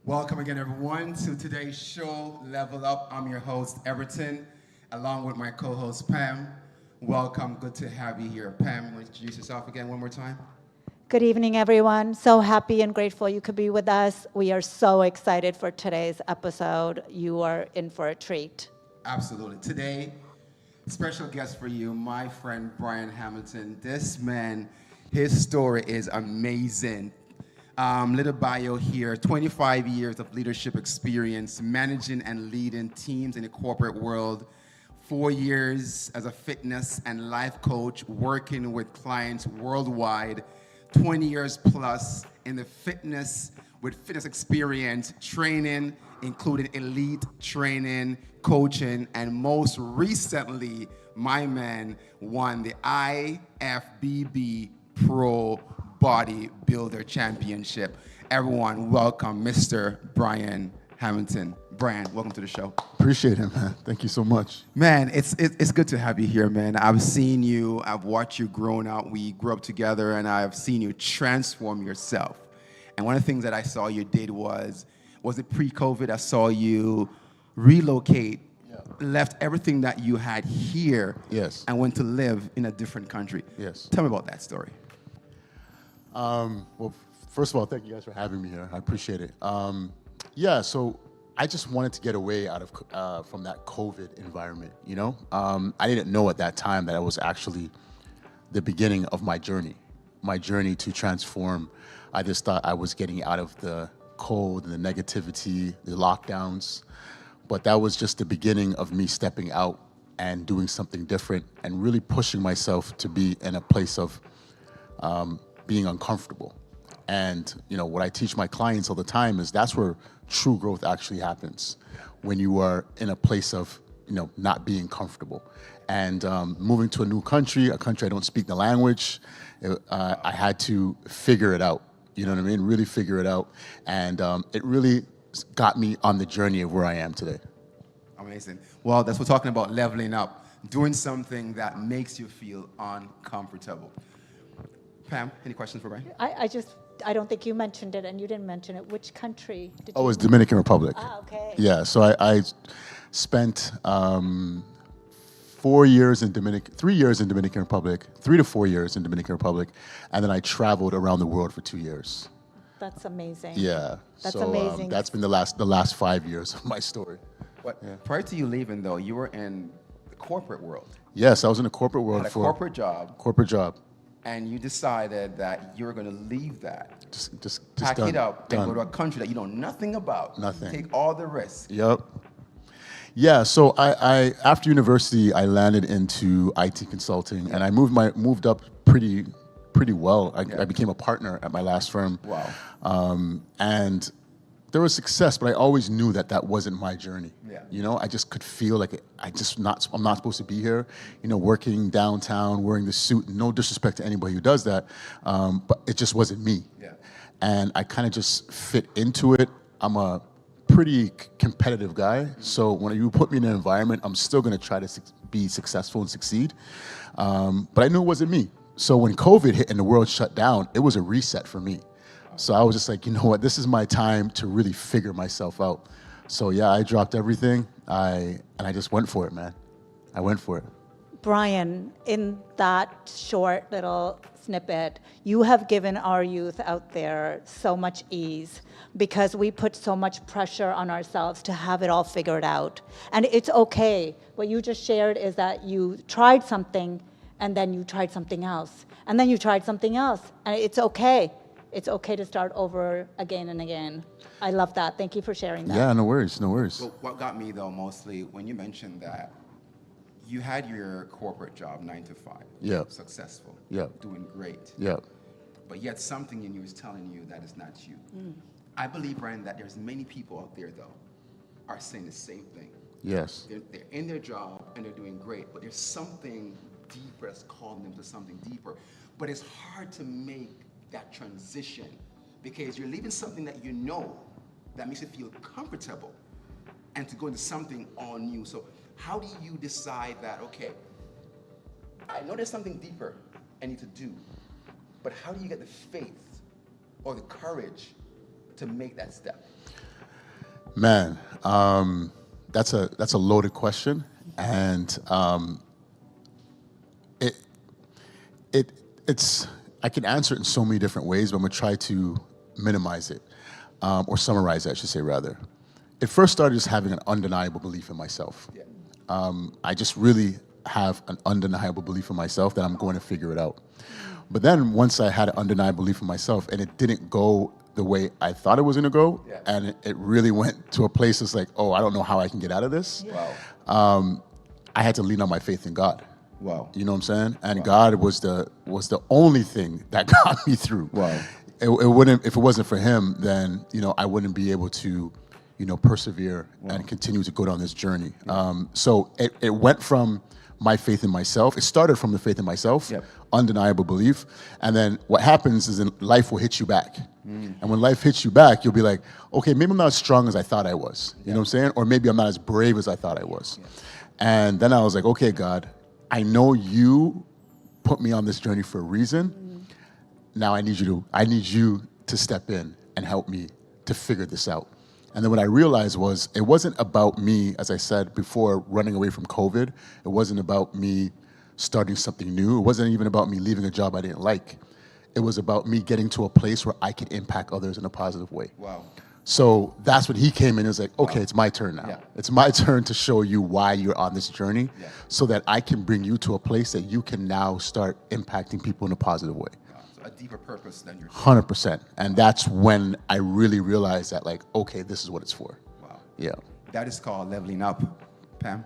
Welcome again, everyone, to today's show, Level Up. I'm your host, Everton, along with my co-host, Pam. Welcome. Good to have you here. Pam, will you introduce yourself again one more time? Good evening, everyone. So happy and grateful you could be with us. We are so excited for today's episode. You are in for a treat. Absolutely. Today, special guest for you, my friend Brian Hamilton. This man, his story is amazing. Little bio here, 25 years of leadership experience, managing and leading teams in the corporate world, 4 years as a fitness and life coach, working with clients worldwide, 20 years plus in the fitness with fitness experience, training, including elite training, coaching, and most recently, my man won the IFBB Pro Bodybuilder Championship. Everyone, welcome Mr. Brian Hamilton. Brian, welcome to the show. Appreciate it, man. Thank you so much. Man, it's good to have you here, man. I've seen you, I've watched you growing up. We grew up together, and I've seen you transform yourself. And one of the things that I saw you did was it pre-COVID? I saw you relocate, left everything that you had here, Yes. and went to live in a different country. Yes. Tell me about that story. Well, first of all, thank you guys for having me here. I appreciate it. So I just wanted to get away out of from that COVID environment. I didn't know at that time that it was actually the beginning of my journey to transform. I just thought I was getting out of the cold and the negativity, the lockdowns, but that was just the beginning of me stepping out and doing something different and really pushing myself to be in a place of being uncomfortable. And what I teach my clients all the time is that's where true growth actually happens, when you are in a place of not being comfortable. And moving to a country I don't speak the language, I had to figure it out. You know what I mean? Really figure it out. And it really got me on the journey of where I am today. Amazing. Well, that's what we're talking about, leveling up, doing something that makes you feel uncomfortable. Pam, any questions for Brian? I don't think you mentioned it, and you didn't mention it. Which country did you? Oh, it's Dominican Republic. Ah, okay. Yeah, so I spent 4 years in 3 years in Dominican Republic, 3 to 4 years in Dominican Republic, and then I traveled around the world for 2 years. That's amazing. Yeah, That's amazing. That's been the last 5 years of my story. Prior to you leaving, though, you were in the corporate world. Yes, I was in the corporate world Had a for corporate job, corporate job. and you decided that you were going to leave that, Just pack done, it up, done. and go to a country that you know nothing about. Nothing. Take all the risks. Yep. Yeah, so I after university I landed into IT consulting, and I moved up pretty well. I became a partner at my last firm. Wow. And there was success, but I always knew that wasn't my journey. Yeah. I just could feel like I'm not supposed to be here. Working downtown, wearing the suit. No disrespect to anybody who does that, but it just wasn't me. Yeah. And I kind of just fit into it. I'm a pretty competitive guy, so when you put me in an environment, I'm still going to try to be successful and succeed. But I knew it wasn't me. So when COVID hit and the world shut down, it was a reset for me. So I was just like, you know what, this is my time to really figure myself out. So yeah, I dropped everything, and I just went for it, man. I went for it. Brian, in that short little snippet, you have given our youth out there so much ease because we put so much pressure on ourselves to have it all figured out. And it's okay. What you just shared is that you tried something, and then you tried something else, and then you tried something else, and it's okay. It's okay to start over again and again. I love that. Thank you for sharing that. Yeah, no worries, no worries. Well, what got me, though, mostly, when you mentioned that you had your corporate job, 9 to 5. Yep. Successful. Yep. Doing great. Yeah. But yet something in you is telling you that is not you. I believe, Brian, that there's many people out there, though, are saying the same thing. Yes. They're in their job and they're doing great, but there's something deeper that's calling them to something deeper. But it's hard to make that transition because you're leaving something that you know that makes you feel comfortable and to go into something all new. So how do you decide that, okay, I know there's something deeper I need to do, but how do you get the faith or the courage to make that step? Man, that's a loaded question, and it it it's I can answer it in so many different ways, but I'm gonna try to minimize it, or summarize it, I should say rather. It first started just having an undeniable belief in myself. Yeah. I just really have an undeniable belief in myself that I'm going to figure it out. But then once I had an undeniable belief in myself and it didn't go the way I thought it was going to go, Yeah. and it really went to a place that's like, oh, I don't know how I can get out of this. Wow. I had to lean on my faith in God. Wow. You know what I'm saying? And God was the only thing that got me through. Wow. It wouldn't, if it wasn't for Him, then I wouldn't be able to persevere and continue to go down this journey. So it went from my faith in myself. It started from the faith in myself, Yep. undeniable belief, and then what happens is life will hit you back. And when life hits you back, you'll be like, okay, maybe I'm not as strong as I thought I was. You know what I'm saying? Or maybe I'm not as brave as I thought I was. And then I was like, okay, God, I know you put me on this journey for a reason. Now I need you to step in and help me to figure this out. And then what I realized was it wasn't about me, as I said before, running away from COVID. It wasn't about me starting something new. It wasn't even about me leaving a job I didn't like. It was about me getting to a place where I could impact others in a positive way. Wow. So that's when he came in and was like, okay, it's my turn now. Yeah. It's my turn to show you why you're on this journey, Yeah. so that I can bring you to a place that you can now start impacting people in a positive way. Wow. So a deeper purpose than your. 100%. And that's when I really realized that, like, okay, this is what it's for. Wow. Yeah. That is called leveling up, Pam.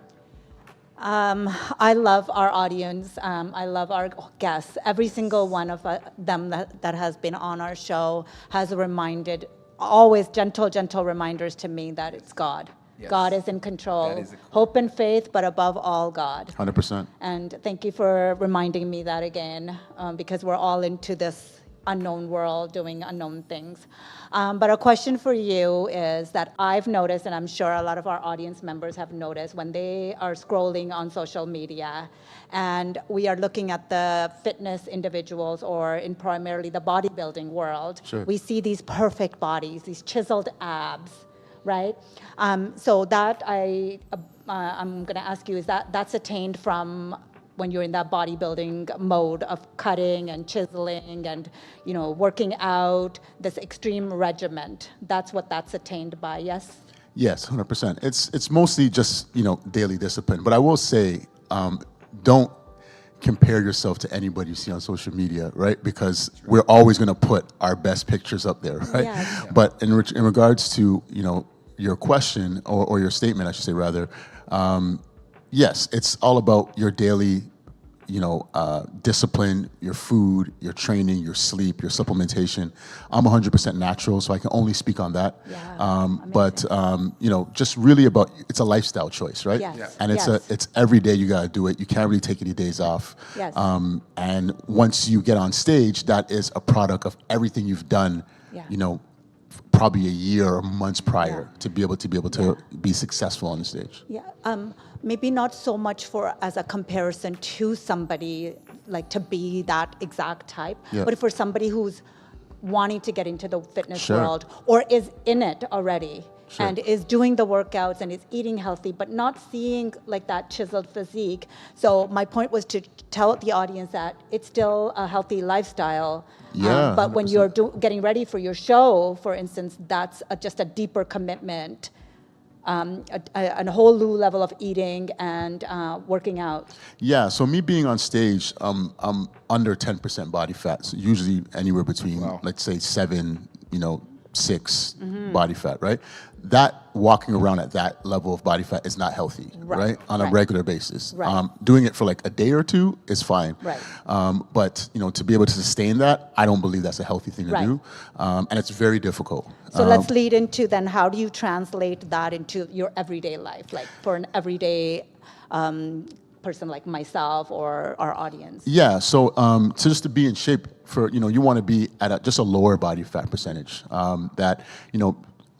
I love our audience. I love our guests. Every single one of them that has been on our show has reminded, always gentle reminders to me that it's God. Yes. God is in control. That is Hope and faith, but above all, God. 100%. And thank you for reminding me that again, because we're all into this unknown world, doing unknown things. But a question for you is that I've noticed, and I'm sure a lot of our audience members have noticed, when they are scrolling on social media and we are looking at the fitness individuals or in primarily the bodybuilding world, Sure. we see these perfect bodies, these chiseled abs, right? So that I'm going to ask you, is that's attained from when you're in that bodybuilding mode of cutting and chiseling and working out, this extreme regiment? That's what that's attained by, yes? Yes, 100%. It's mostly just daily discipline. But I will say, don't compare yourself to anybody you see on social media, right? Because we're always going to put our best pictures up there, right? Yes. But in regards to your question or your statement, I should say rather, yes, it's all about your daily discipline, your food, your training, your sleep, your supplementation. I'm 100% natural, so I can only speak on that. Yeah, But just really about, it's a lifestyle choice, right? Yes. Yeah. And Yes. it's every day you gotta do it. You can't really take any days off. Yes. And once you get on stage, that is a product of everything you've done. Yeah. Probably a year or months prior Yeah. to be able to be successful on the stage. Yeah, maybe not so much as a comparison to somebody, like to be that exact type, Yeah. but for somebody who's wanting to get into the fitness Sure. world or is in it already. Sure. And is doing the workouts and is eating healthy, but not seeing like that chiseled physique. So my point was to tell the audience that it's still a healthy lifestyle. Yeah, But when 100%. you're getting ready for your show, for instance, that's just a deeper commitment, a whole new level of eating and working out. Yeah, so me being on stage, I'm under 10% body fat. So usually anywhere between, Wow. let's say 7, 6 body fat, right? That walking around at that level of body fat is not healthy, right? On a Right. regular basis. Right. Doing it for like a day or two is fine. Right. But to be able to sustain that, I don't believe that's a healthy thing to Right. do, and it's very difficult. So let's lead into then how do you translate that into your everyday life, like for an everyday person like myself or our audience? Yeah, so just to be in shape for, you want to be at just a lower body fat percentage. That,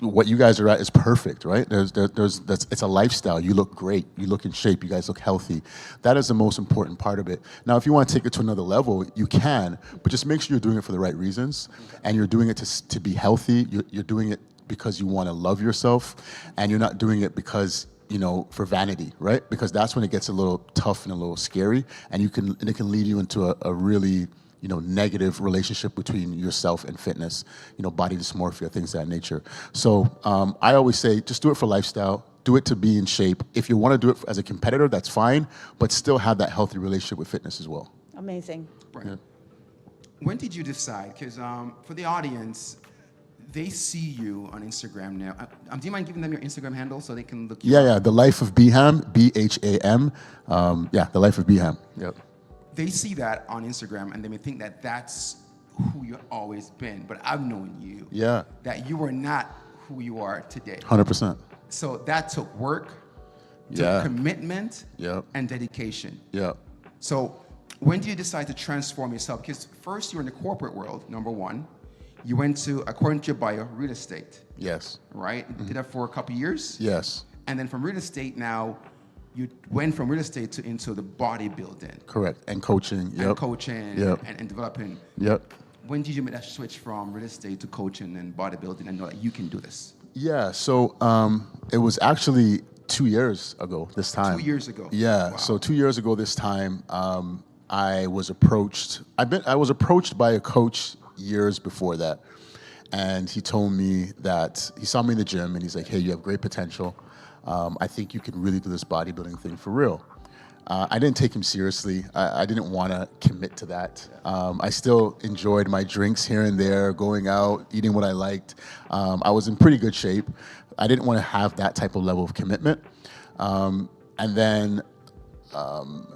what you guys are at is perfect, right? It's a lifestyle. You look great. You look in shape. You guys look healthy. That is the most important part of it. Now, if you want to take it to another level, you can, but just make sure you're doing it for the right reasons, and you're doing it to be healthy. You're doing it because you want to love yourself, and you're not doing it because, for vanity, right? Because that's when it gets a little tough and a little scary, and it can lead you into a really, negative relationship between yourself and fitness, body dysmorphia, things of that nature. So I always say, just do it for lifestyle. Do it to be in shape. If you want to do it as a competitor, that's fine, but still have that healthy relationship with fitness as well. Amazing. Right. Yeah. When did you decide? Because for the audience, they see you on Instagram now. Do you mind giving them your Instagram handle so they can look you up? Yeah. The Life of Beham, Bham. The Life of Beham. Yep. They see that on Instagram and they may think that that's who you've always been. But I've known you. Yeah. That you were not who you are today. 100%. So that took work, commitment, and dedication. Yeah. So when do you decide to transform yourself? Because first you were in the corporate world, number one. You went to, according to your bio, real estate. Yes. Right? You did that for a couple of years? Yes. And then from real estate now, you went from real estate into the bodybuilding. Correct. And coaching. And coaching and developing. Yep. When did you make that switch from real estate to coaching and bodybuilding and know that you can do this? Yeah, so it was actually 2 years ago this time. 2 years ago? Yeah, wow. So 2 years ago this time, I was approached. I was approached by a coach years before that, and he told me that he saw me in the gym and he's like, "Hey, you have great potential. I think you can really do this bodybuilding thing for real." I didn't take him seriously. I didn't want to commit to that. I still enjoyed my drinks here and there, going out, eating what I liked. I was in pretty good shape. I didn't want to have that type of level of commitment. And then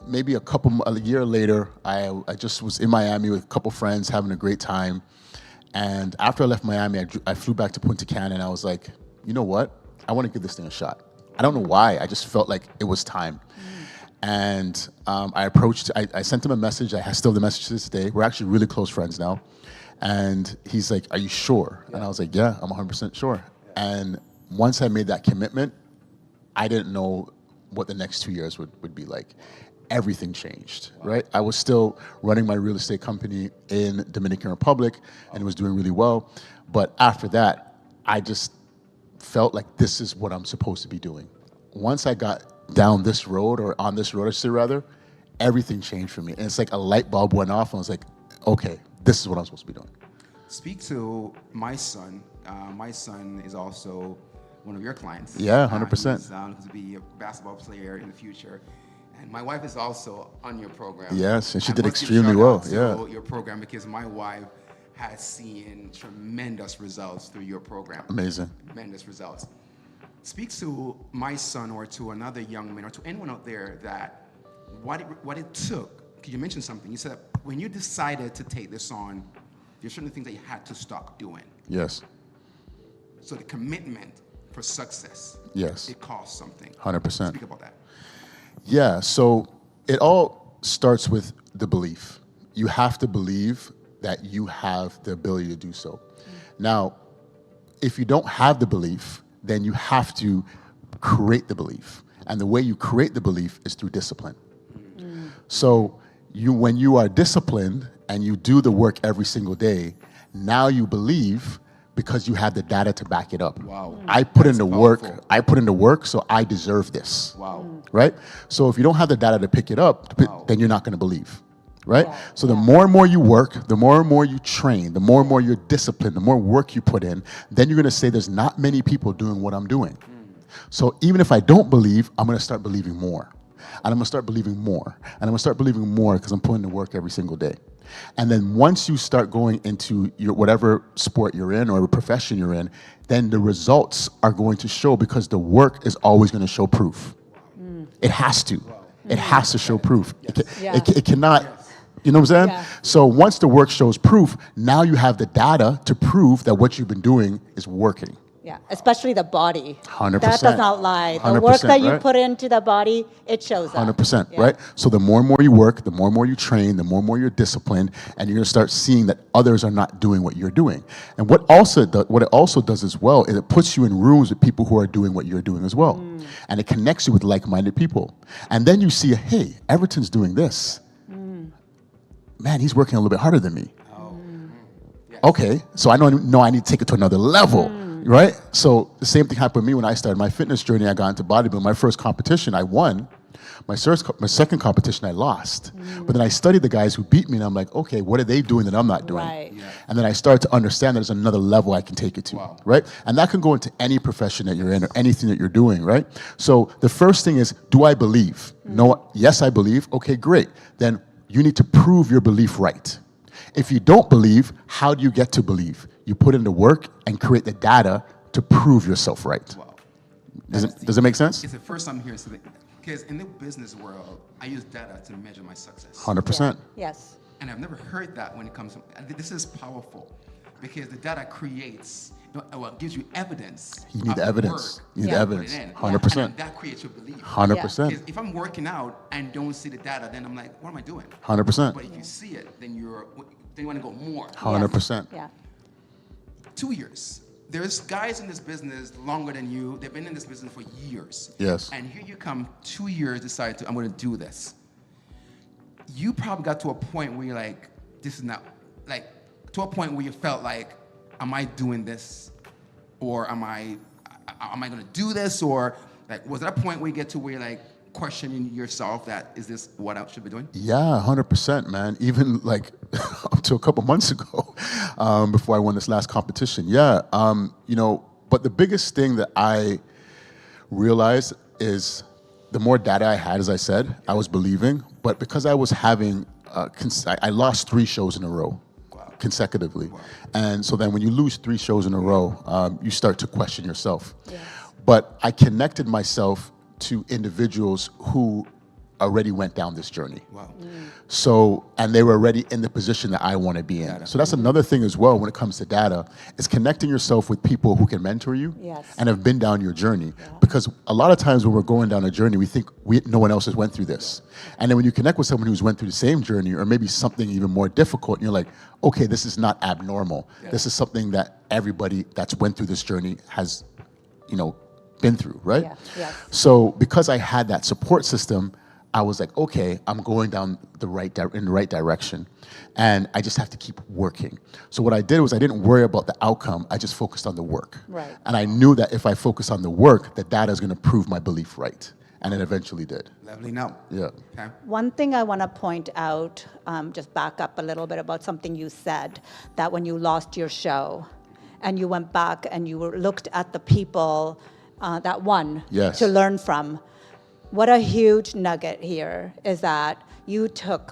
maybe a year later, I just was in Miami with a couple friends having a great time. And after I left Miami, I flew back to Punta Cana and I was like, you know what? I want to give this thing a shot. I don't know why. I just felt like it was time. And I sent him a message. I still have the message to this day. We're actually really close friends now. And he's like, "Are you sure?" And I was like, "Yeah, I'm 100% sure." And once I made that commitment, I didn't know what the next 2 years would be like. Everything changed, right? I was still running my real estate company in Dominican Republic and it was doing really well. But after that, I just felt like this is what I'm supposed to be doing. Once I got down this road, or on this road, I should say rather, everything changed for me. And it's like a light bulb went off and I was like, okay, this is what I'm supposed to be doing. Speak to my son. My son is also one of your clients. Yeah, 100%. He's going to be a basketball player in the future. And my wife is also on your program. Yes, and she I did must give extremely shout well. out to Yeah. your program, because my wife has seen tremendous results through your program. Amazing. Tremendous results. Speak to my son or to another young man or to anyone out there that what it took. Because you mentioned something. You said when you decided to take this on, there's certain things that you had to stop doing. Yes. So the commitment for success. Yes. It costs something. 100%. Speak about that. Yeah, so it all starts with the belief. You have to believe that you have the ability to do so. Now, if you don't have the belief, then you have to create the belief. And the way you create the belief is through discipline. So when you are disciplined and you do the work every single day, now you believe because you have the data to back it up. Wow. I put in the work. powerful. I put in the work, so I deserve this. Wow. Right? So if you don't have the data to pick it up, Wow. then you're not going to believe. Right? So the more and more you work, the more and more you train, the more and more you're disciplined, the more work you put in, then you're going to say there's not many people doing what I'm doing. So even if I don't believe, I'm going to start believing more. And I'm going to start believing more. And I'm going to start believing more because I'm putting in the work every single day. And then once you start going into your whatever sport you're in or profession you're in, then the results are going to show because the work is always going to show proof. It has to. It has to show proof. It cannot, you know what I'm saying? Yeah. So once the work shows proof, now you have the data to prove that what you've been doing is working. Yeah, especially the body. 100%. That does not lie. The 100%, work that you right? put into the body, it shows up. 100%, Yeah. right? So the more and more you work, the more and more you train, the more and more you're disciplined, and you're going to start seeing that others are not doing what you're doing. And what it also does as well is it puts you in rooms with people who are doing what you're doing as well. And it connects you with like-minded people. And then you see, hey, Everton's doing this. Man, he's working a little bit harder than me. Okay, so I know I need to take it to another level. right? So the same thing happened to me when I started my fitness journey. I got into bodybuilding. My first competition, I won. My second competition, I lost. But then I studied the guys who beat me, and I'm like, okay, what are they doing that I'm not doing? Right. Yeah. And then I started to understand that there's another level I can take it to, Wow. right? And that can go into any profession that you're in or anything that you're doing, right? So the first thing is, do I believe? No, yes, I believe. Okay, great. Then you need to prove your belief right. If you don't believe, how do you get to believe? You put in the work and create the data to prove yourself right. Wow. Does it make sense? It's the first time hearing something. Because in the business world, I use data to measure my success. 100%. Yes. And I've never heard that when it comes to, and this is powerful because the data creates, well, gives you evidence. You need of the evidence. work You need Yeah. the put evidence. in. 100%. And that creates your belief. 100%. Because if I'm working out and don't see the data, then I'm like, what am I doing? 100%. But if you see it, then you want to go more. 100%. Yeah. 2 years. There's guys in this business longer than you. They've been in this business for years. Yes. And here you come, 2 years, decide to, I'm going to do this. You probably got to a point where you're like, this is not, like, to a point where you felt like, am I doing this? Or am I going to do this? Or, like, was there a point where you get to where you're like, questioning yourself that, is this what I should be doing? Yeah, 100%, man. Even like up to a couple months ago, before I won this last competition. Yeah, but the biggest thing that I realized is the more data I had, as I said, I was believing. But because I was having, I lost 3 shows in a row. Wow. Consecutively. Wow. And so then when you lose 3 shows in a row, you start to question yourself. Yes. But I connected myself to individuals who already went down this journey. Wow. So, and they were already in the position that I want to be in. Data. So that's another thing as well when it comes to data, is connecting yourself with people who can mentor you Yes. and have been down your journey. Because a lot of times when we're going down a journey, we think no one else has went through this. And then when you connect with someone who's went through the same journey or maybe something even more difficult, and you're like, okay, this is not abnormal. This is something that everybody that's went through this journey has, been through, right? Yeah, yes. So because I had that support system, I was like, okay, I'm going down in the right direction, and I just have to keep working. So what I did was I didn't worry about the outcome. I just focused on the work. Right. And I knew that if I focus on the work, the data is going to prove my belief right, and it eventually did. Lovely. Now. Yeah. Okay. One thing I want to point out, just back up a little bit about something you said, that when you lost your show and you went back and you looked at the people that won Yes. to learn from. What a huge nugget here is that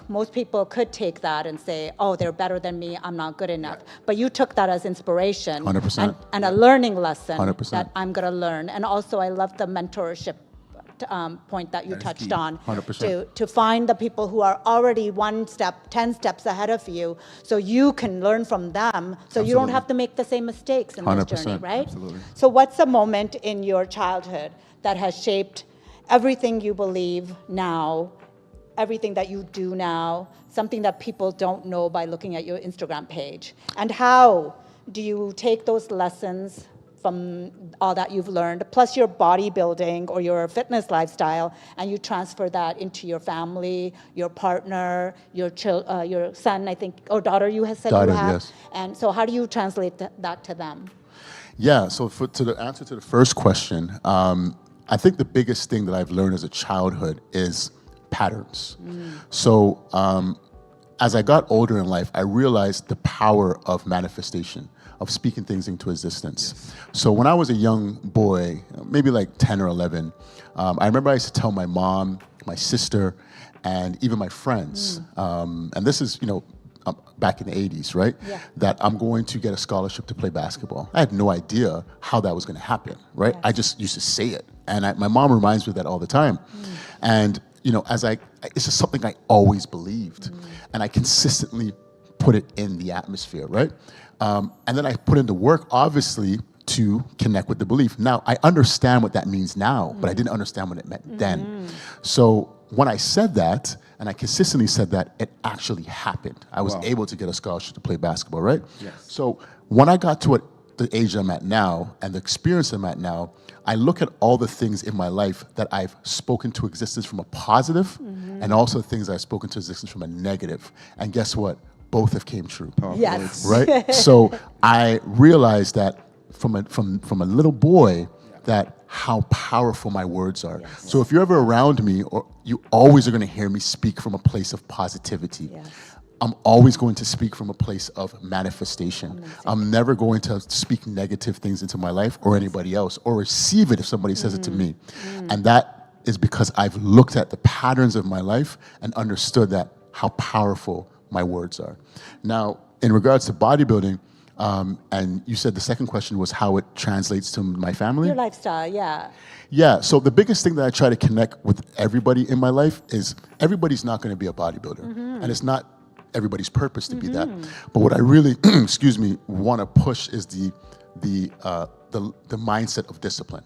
most people could take that and say, oh, they're better than me, I'm not good enough. But you took that as inspiration 100%. and a learning lesson 100%. that I'm going to learn. And also, I love the mentorship point that you That is touched key. on. 100%. To find the people who are already 10 steps ahead of you, so you can learn from them, so you don't Absolutely. have to make the same mistakes in this journey, 100%. right? Absolutely. So what's a moment in your childhood that has shaped everything you believe now, everything that you do now, something that people don't know by looking at your Instagram page? And how do you take those lessons from all that you've learned, plus your bodybuilding or your fitness lifestyle, and you transfer that into your family, your partner, your son, I think, or daughter you have said Daughter, you have? yes. And so how do you translate that to them? Yeah, so to the answer to the first question, I think the biggest thing that I've learned as a childhood is patterns. So as I got older in life, I realized the power of manifestation, of speaking things into existence. So when I was a young boy, maybe like 10 or 11, I remember I used to tell my mom, my sister, and even my friends, and this is, back in the 80s, right? Yeah. That I'm going to get a scholarship to play basketball. I had no idea how that was going to happen, right? Yes. I just used to say it. And my mom reminds me of that all the time. And, it's just something I always believed. And I consistently put it in the atmosphere, right? And then I put in the work, obviously, to connect with the belief. Now, I understand what that means now, but I didn't understand what it meant then. So when I said that, and I consistently said that, it actually happened. I was Wow. able to get a scholarship to play basketball, right? Yes. So when I got to the age I'm at now and the experience I'm at now, I look at all the things in my life that I've spoken to existence from a positive, and also things I've spoken to existence from a negative. And guess what? Both have came true. Yes. Right? So I realized that from a little boy that how powerful my words are. So if you're ever around me, or you always are going to hear me speak from a place of positivity. Yes. I'm always going to speak from a place of manifestation. Amazing. I'm never going to speak negative things into my life or anybody else, or receive it if somebody says it to me. And that is because I've looked at the patterns of my life and understood that how powerful my words are. Now, in regards to bodybuilding, and you said the second question was how it translates to my family? Your lifestyle, yeah. Yeah, so the biggest thing that I try to connect with everybody in my life is everybody's not going to be a bodybuilder. And it's not everybody's purpose to be that. But what I really, excuse me, want to push is the mindset of discipline.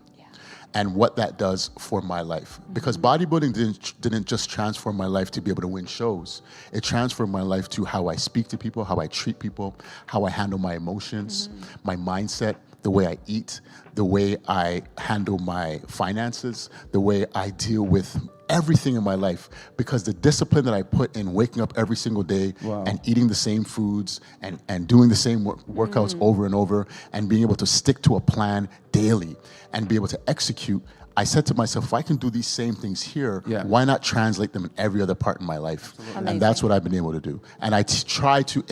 And what that does for my life. Because bodybuilding didn't just transform my life to be able to win shows. It transformed my life to how I speak to people, how I treat people, how I handle my emotions, my mindset, the way I eat, the way I handle my finances, the way I deal with everything in my life. Because the discipline that I put in waking up every single day and eating the same foods and doing the same workouts over and over and being able to stick to a plan daily and be able to execute, I said to myself, if I can do these same things here, why not translate them in every other part in my life? And that's what I've been able to do. And I try to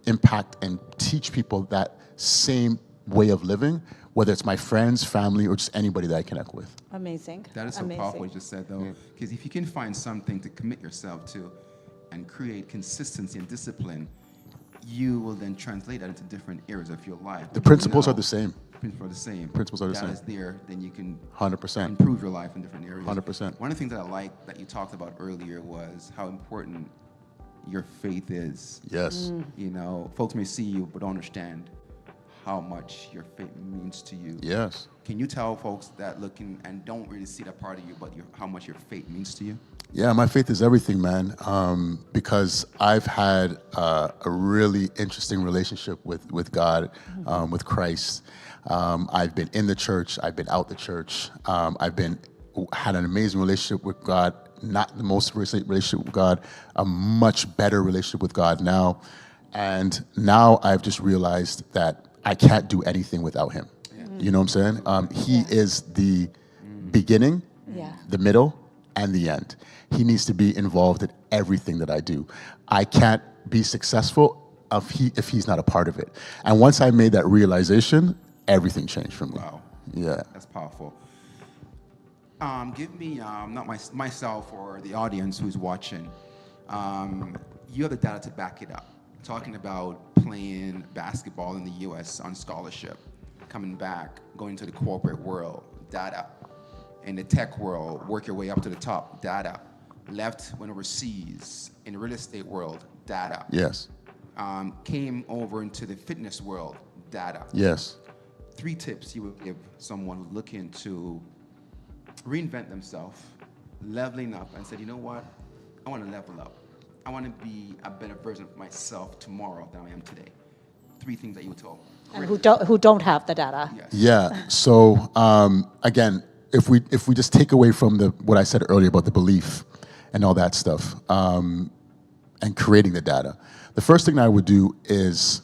impact and teach people that same way of living, whether it's my friends, family, or just anybody that I connect with. Amazing. That is so Amazing. powerful what you just said, though. Because if you can find something to commit yourself to and create consistency and discipline, you will then translate that into different areas of your life. The principles are the same. Principles are the same. Principles are the same. That is there, then you can 100%. improve your life in different areas. 100%. One of the things that I like that you talked about earlier was how important your faith is. Yes. You know, folks may see you but don't understand how much your faith means to you. Yes. Can you tell folks that looking and don't really see that part of you, but how much your faith means to you? Yeah, my faith is everything, man. Because I've had a really interesting relationship with God, with Christ. I've been in the church. I've been out the church. Had an amazing relationship with God. Not the most recent relationship with God, a much better relationship with God now. And now I've just realized that I can't do anything without him. You know what I'm saying? He is the beginning, the middle, and the end. He needs to be involved in everything that I do. I can't be successful if he's not a part of it. And once I made that realization, everything changed for me. Wow. Yeah. That's powerful. Give me, not myself or the audience who's watching, you have the data to back it up. Talking about playing basketball in the U.S. on scholarship, coming back, going to the corporate world, data. In the tech world, work your way up to the top, data. Left, went overseas. In the real estate world, data. Yes. Came over into the fitness world, data. Yes. 3 tips you would give someone who's looking to reinvent themselves, leveling up, and said, you know what, I want to level up. I want to be a better version of myself tomorrow than I am today. 3 things that you would tell. And who don't have the data. Yes. Yeah. So again, if we just take away from what I said earlier about the belief and all that stuff, and creating the data, the first thing I would do is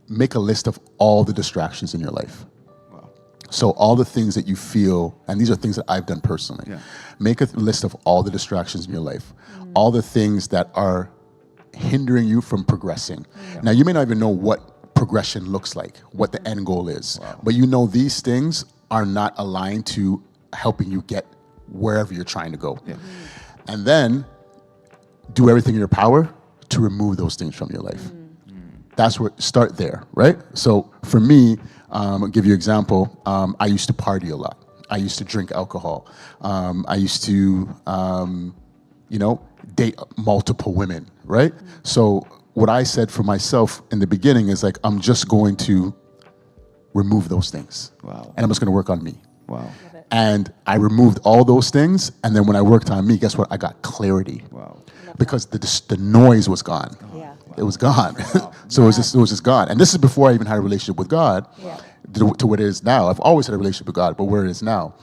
make a list of all the distractions in your life. Wow. So all the things that you feel, and these are things that I've done personally. Yeah. Make a list of all the distractions in your life, all the things that are hindering you from progressing. Yeah. Now, you may not even know what progression looks like, what the end goal is, but you know these things are not aligned to helping you get wherever you're trying to go. Yeah. And then do everything in your power to remove those things from your life. That's where, start there, right? So for me, I'll give you an example. I used to party a lot. I used to drink alcohol. I used to, date multiple women, right? So what I said for myself in the beginning is like, I'm just going to remove those things. Wow. And I'm just going to work on me. Wow. And I removed all those things. And then when I worked on me, guess what? I got clarity. Wow. Because the noise was gone. Yeah. It was gone. So it was just gone. And this is before I even had a relationship with God to what it is now. I've always had a relationship with God, but where it is now.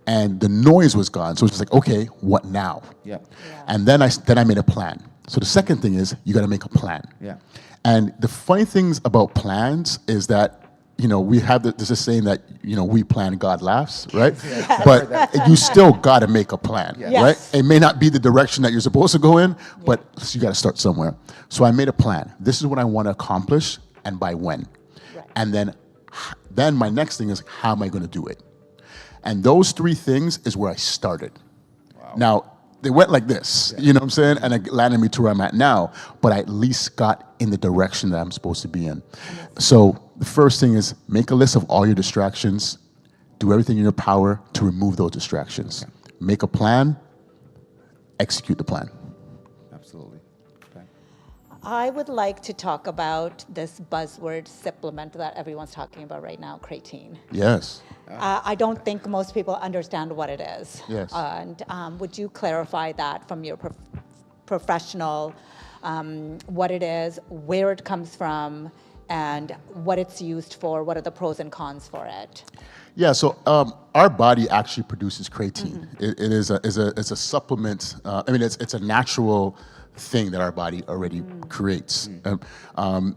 And the noise was gone. So it's just like, okay, what now? Yeah. And then I made a plan. So the second thing is you got to make a plan. Yeah. And the funny things about plans is that we have there's a saying that, we plan, God laughs, right? But you still got to make a plan, Yes. right? It may not be the direction that you're supposed to go in, but you got to start somewhere. So I made a plan. This is what I want to accomplish and by when. Right. And then my next thing is, how am I going to do it? And those three things is where I started. Wow. Now, they went like this, you know what I'm saying? And it landed me to where I'm at now, but I at least got in the direction that I'm supposed to be in. So the first thing is, make a list of all your distractions, do everything in your power to remove those distractions. Okay. Make a plan, execute the plan. Absolutely. Okay. I would like to talk about this buzzword supplement that everyone's talking about right now, creatine. Yes. I don't think most people understand what it is. Yes. And would you clarify that from your professional, what it is, where it comes from, and what it's used for? What are the pros and cons for it? Yeah, so our body actually produces creatine. It is a supplement. It's a natural thing that our body already creates.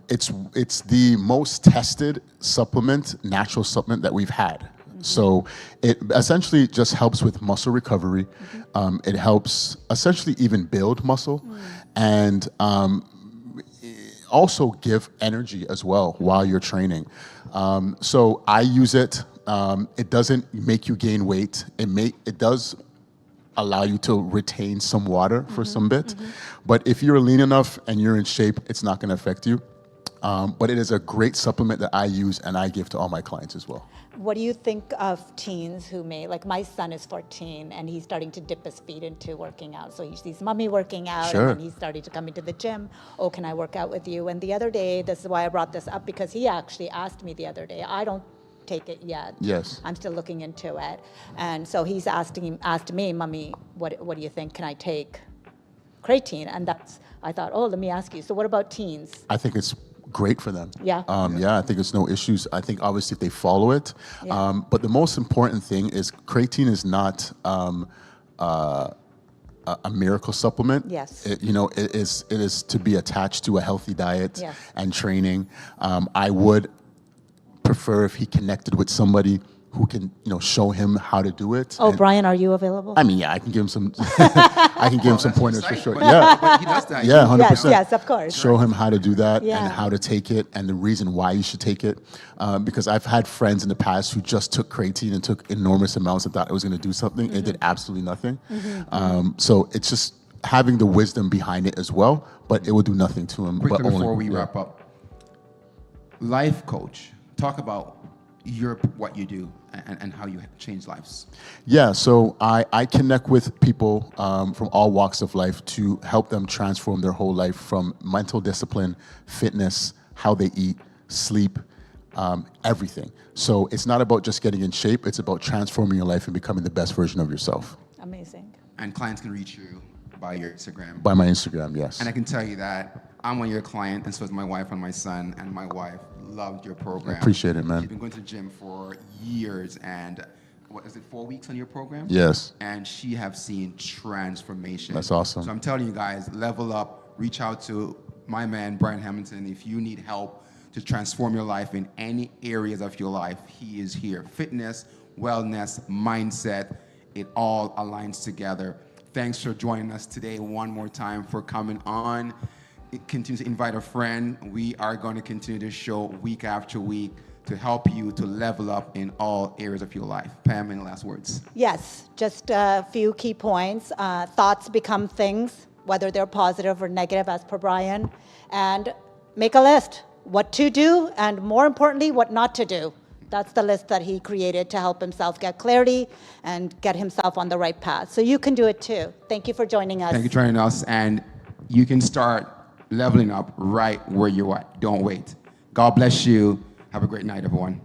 It's the most tested supplement, natural supplement that we've had. So it essentially just helps with muscle recovery. It helps essentially even build muscle, and also give energy as well while you're training. So I use it. It doesn't make you gain weight. It does allow you to retain some water for some bit. But if you're lean enough and you're in shape, it's not going to affect you. But it is a great supplement that I use and I give to all my clients as well. What do you think of teens who like my son is 14 and he's starting to dip his feet into working out. So he sees mommy working out, Sure. and then he's starting to come into the gym. Oh, can I work out with you? And the other day, this is why I brought this up, because he actually asked me the other day. I don't take it yet. Yes. I'm still looking into it. And so he's asked me, Mommy, what do you think? Can I take creatine? And I thought, oh, let me ask you. So what about teens? I think it's great for them. Yeah. I think it's no issues. I think obviously if they follow it. Yeah. But the most important thing is creatine is not a miracle supplement. Yes. It is to be attached to a healthy diet. Yes. And training. I would prefer if he connected with somebody who can, show him how to do it. Oh, Brian, are you available? I mean, yeah, I can give him some. I can give him some pointers for sure. Yeah, But he does that. yeah, 100%. Yes, of course. Show him how to do that Yeah. and how to take it and the reason why you should take it. Because I've had friends in the past who just took creatine and took enormous amounts and thought it was going to do something. It did absolutely nothing. So it's just having the wisdom behind it as well, but it will do nothing to him. Quickly but before we wrap up, life coach, talk about what you do and how you change lives. Yeah, so I connect with people from all walks of life to help them transform their whole life, from mental discipline, fitness, how they eat, sleep, everything. So it's not about just getting in shape, it's about transforming your life and becoming the best version of yourself. Amazing. And clients can reach you by your Instagram. By my Instagram, yes. And I can tell you that I'm one of your clients, and so is my wife and my son, and my wife loved your program. Appreciate it, man. She's been going to the gym for years, and what is it, 4 weeks on your program? Yes. And she have seen transformation. That's awesome. So I'm telling you guys, level up, reach out to my man, Brian Hamilton. If you need help to transform your life in any areas of your life, he is here. Fitness, wellness, mindset, it all aligns together. Thanks for joining us today one more time, for coming on. Continue to invite a friend. We are going to continue this show week after week to help you to level up in all areas of your life. Pam, any last words? Yes, just a few key points. Thoughts become things, whether they're positive or negative, as per Brian. And make a list, what to do, and more importantly, what not to do. That's the list that he created to help himself get clarity and get himself on the right path. So you can do it too. Thank you for joining us. Thank you for joining us. And you can start leveling up right where you're at. Don't wait. God bless you. Have a great night, everyone.